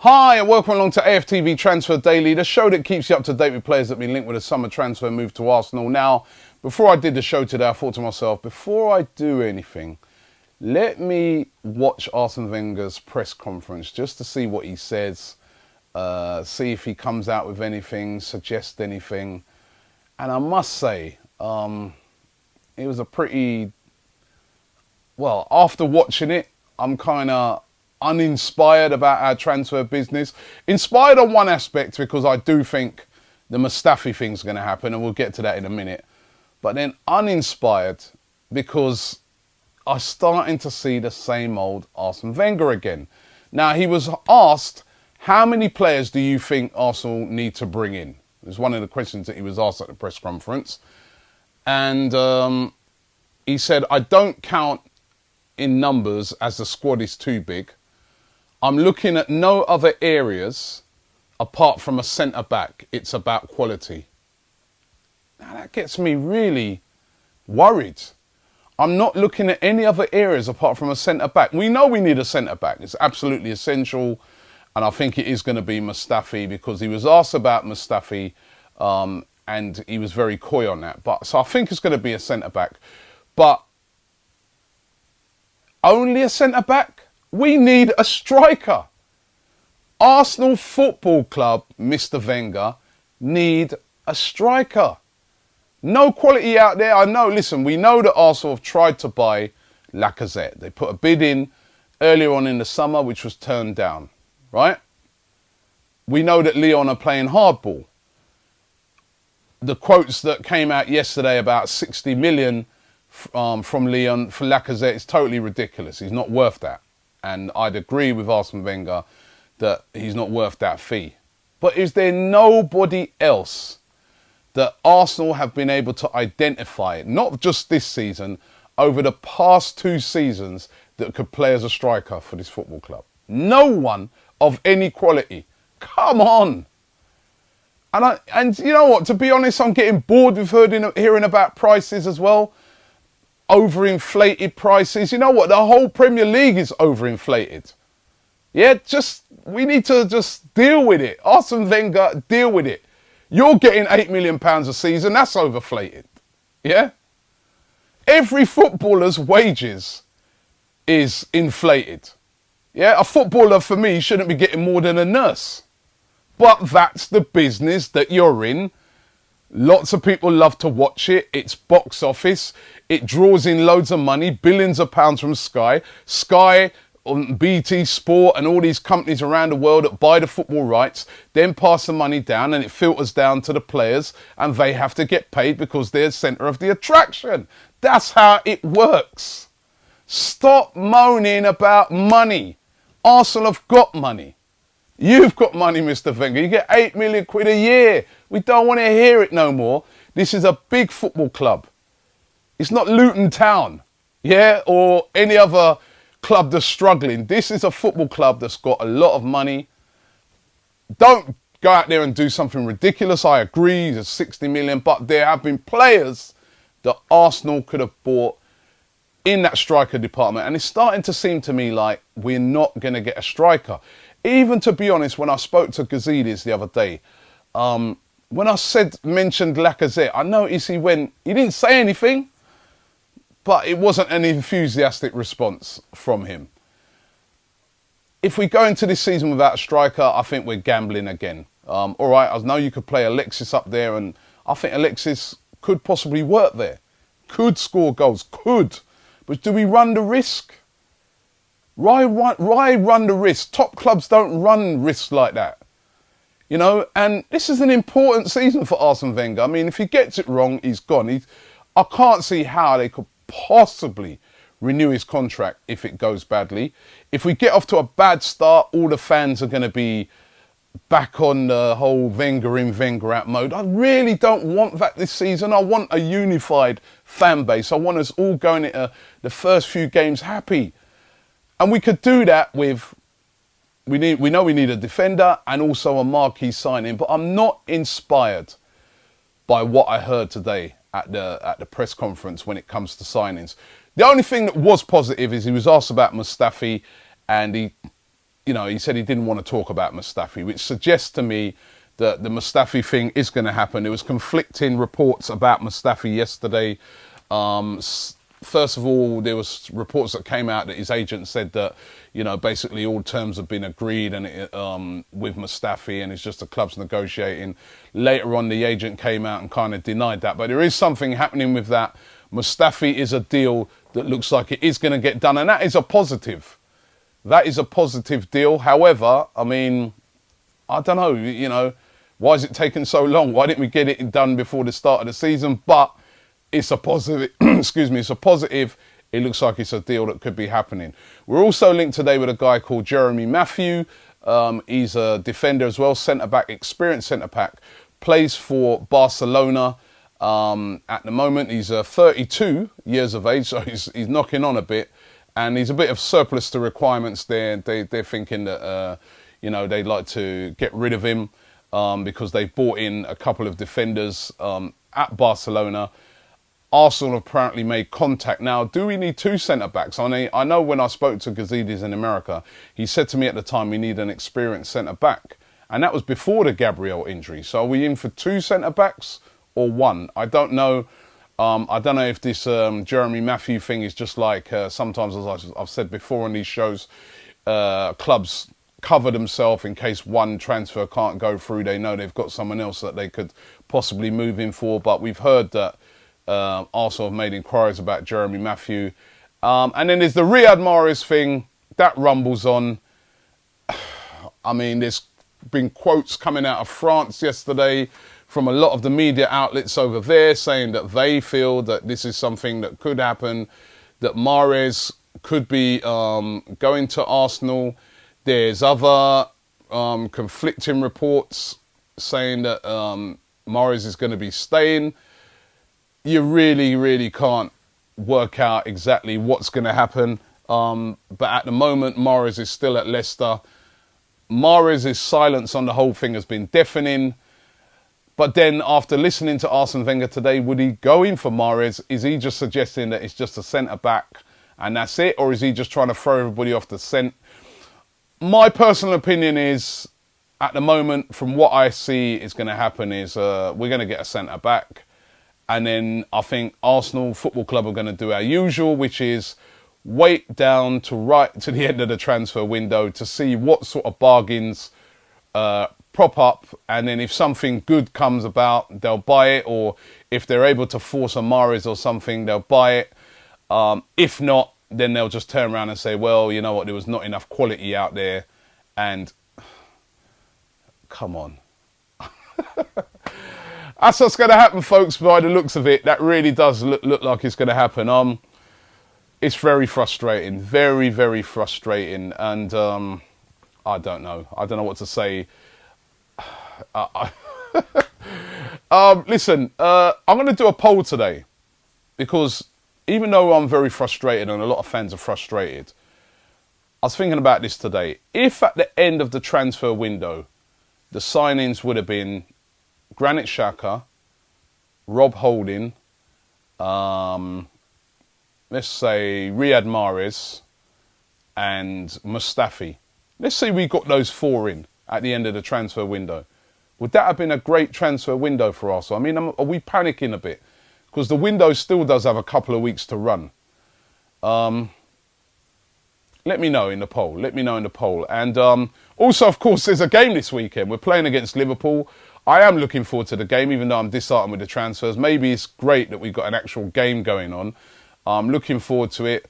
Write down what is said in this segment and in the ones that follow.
Hi and welcome along to AFTV Transfer Daily, the show that keeps you up to date with players that have been linked with a summer transfer move to Arsenal. Now, before I did the show today, I thought to myself, before I do anything, let me watch Arsene Wenger's press conference just to see what he says, see if he comes out with anything, suggests anything. And I must say, it was a pretty, well, after watching it, I'm kind of uninspired about our transfer business. Inspired on one aspect because I do think the Mustafi thing's going to happen, and we'll get to that in a minute. But then uninspired because I'm starting to see the same old Arsene Wenger again. Now, he was asked, how many players do you think Arsenal need to bring in? It was one of the questions that he was asked at the press conference. And he said, I don't count in numbers as the squad is too big. I'm looking at no other areas apart from a centre-back. It's about quality. Now that gets me really worried. I'm not looking at any other areas apart from a centre-back. We know we need a centre-back. It's absolutely essential. And I think it is going to be Mustafi because he was asked about Mustafi and he was very coy on that. So I think it's going to be a centre-back. But only a centre-back? We need a striker. Arsenal Football Club, Mr. Wenger, need a striker. No quality out there. I know, listen, we know that Arsenal have tried to buy Lacazette. They put a bid in earlier on in the summer, which was turned down, right? We know that Lyon are playing hardball. The quotes that came out yesterday about 60 million from Lyon for Lacazette is totally ridiculous. He's not worth that. And I'd agree with Arsene Wenger that he's not worth that fee. But is there nobody else that Arsenal have been able to identify, not just this season, over the past 2 seasons, that could play as a striker for this football club? No one of any quality. Come on. And you know what? To be honest, I'm getting bored with hearing about prices as well. Overinflated prices. You know what? The whole Premier League is overinflated. Yeah, we need to just deal with it. Arsene Wenger, deal with it. You're getting £8 million a season. That's overflated. Yeah? Every footballer's wages is inflated. Yeah? A footballer, for me, shouldn't be getting more than a nurse. But that's the business that you're in. Lots of people love to watch it. It's box office. It draws in loads of money, billions of pounds from Sky. Sky, BT Sport and all these companies around the world that buy the football rights, then pass the money down and it filters down to the players and they have to get paid because they're the centre of the attraction. That's how it works. Stop moaning about money. Arsenal have got money. You've got money, Mr. Wenger. You get 8 million quid a year. We don't want to hear it no more. This is a big football club. It's not Luton Town, yeah, or any other club that's struggling. This is a football club that's got a lot of money. Don't go out there and do something ridiculous. I agree, there's 60 million, but there have been players that Arsenal could have bought in that striker department. And it's starting to seem to me like we're not going to get a striker. Even, to be honest, when I spoke to Gazidis the other day, when I mentioned Lacazette, I noticed he didn't say anything, but it wasn't an enthusiastic response from him. If we go into this season without a striker, I think we're gambling again. All right, I know you could play Alexis up there, and I think Alexis could possibly work there. Could score goals, could. But do we run the risk? Why run the risk? Top clubs don't run risks like that. You know, and this is an important season for Arsene Wenger. I mean, if he gets it wrong, he's gone. I can't see how they could possibly renew his contract if it goes badly. If we get off to a bad start, all the fans are going to be back on the whole Wenger in, Wenger out mode. I really don't want that this season. I want a unified fan base. I want us all going into the first few games happy. And we could do that with, we know we need a defender and also a marquee signing, but I'm not inspired by what I heard today at the press conference when it comes to signings. The only thing that was positive is he was asked about Mustafi and he you know, he said he didn't want to talk about Mustafi, which suggests to me that the Mustafi thing is going to happen. There was conflicting reports about Mustafi yesterday. First of all, there was reports that came out that his agent said that, you know, basically all terms have been agreed and with Mustafi, and it's just the club's negotiating. Later on, the agent came out and kind of denied that. But there is something happening with that. Mustafi is a deal that looks like it is going to get done, and that is a positive. That is a positive deal. However, I mean, I don't know, you know, why is it taking so long? Why didn't we get it done before the start of the season? But it's a positive, excuse me, it's a positive. It looks like it's a deal that could be happening. We're also linked today with a guy called Jeremy Matthew. He's a defender as well, centre-back, experienced centre-back, plays for Barcelona. At the moment, he's 32 years of age, so he's knocking on a bit. And he's a bit of surplus to requirements there. They're thinking that, you know, they'd like to get rid of him because they bought in a couple of defenders at Barcelona. Arsenal apparently made contact. Now, do we need two centre-backs? I know when I spoke to Gazidis in America, he said to me at the time, we need an experienced centre-back. And that was before the Gabriel injury. So are we in for two centre-backs or one? I don't know. I don't know if this Jeremy Matthew thing is just like sometimes, as I've said before on these shows, clubs cover themselves in case one transfer can't go through. They know they've got someone else that they could possibly move in for. But we've heard that Arsenal have made inquiries about Jeremy Matthew. And then there's the Riyad Mahrez thing. That rumbles on. I mean, there's been quotes coming out of France yesterday from a lot of the media outlets over there saying that they feel that this is something that could happen, that Mahrez could be going to Arsenal. There's other conflicting reports saying that Mahrez is going to be staying. You really, really can't work out exactly what's going to happen. But at the moment, Mahrez is still at Leicester. Mahrez's silence on the whole thing has been deafening. But then after listening to Arsene Wenger today, would he go in for Mahrez? Is he just suggesting that it's just a centre-back and that's it? Or is he just trying to throw everybody off the scent? My personal opinion is, at the moment, from what I see is going to happen is we're going to get a centre-back. And then I think Arsenal Football Club are going to do our usual, which is wait down to right to the end of the transfer window to see what sort of bargains prop up, and then if something good comes about, they'll buy it, or if they're able to force a Mahrez or something, they'll buy it. If not, then they'll just turn around and say, well, you know what, there was not enough quality out there, and come on. That's what's going to happen, folks, by the looks of it. That really does look like it's going to happen. It's very frustrating, very, very frustrating, and I don't know. I don't know what to say. Listen, I'm going to do a poll today because even though I'm very frustrated and a lot of fans are frustrated, I was thinking about this today. If at the end of the transfer window, the signings would have been Granit Xhaka, Rob Holding, let's say Riyad Mahrez and Mustafi. Let's say we got those four in at the end of the transfer window. Would that have been a great transfer window for us? I mean, are we panicking a bit? Because the window still does have a couple of weeks to run. Let me know in the poll. Let me know in the poll. And also, of course, there's a game this weekend. We're playing against Liverpool. I am looking forward to the game, even though I'm disheartened with the transfers. Maybe it's great that we've got an actual game going on. I'm looking forward to it.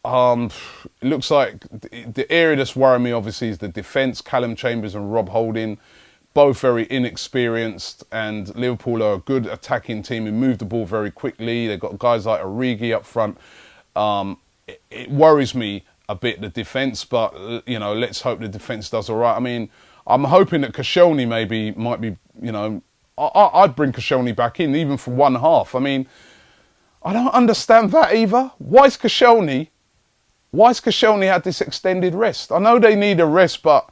It looks like the area that's worrying me, obviously, is the defence. Callum Chambers and Rob Holding, both very inexperienced, and Liverpool are a good attacking team who move the ball very quickly. They've got guys like Origi up front. It worries me a bit, the defence, but, you know, let's hope the defence does all right. I mean, I'm hoping that Koscielny might be, you know, I'd bring Koscielny back in, even for one half. I mean, I don't understand that either. Why is Koscielny had this extended rest? I know they need a rest, but,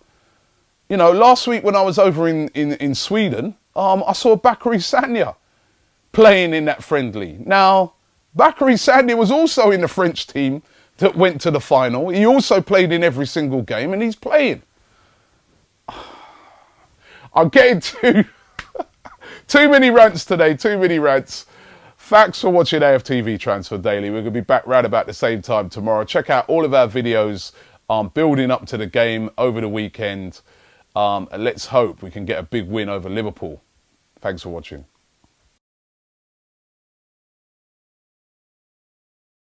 you know, last week when I was over in Sweden, I saw Bakary Sagna playing in that friendly. Now, Bakary Sagna was also in the French team that went to the final. He also played in every single game, and he's playing. I'm getting too many rants today, too many rants. Thanks for watching AFTV Transfer Daily. We're going to be back right about the same time tomorrow. Check out all of our videos building up to the game over the weekend. And let's hope we can get a big win over Liverpool. Thanks for watching.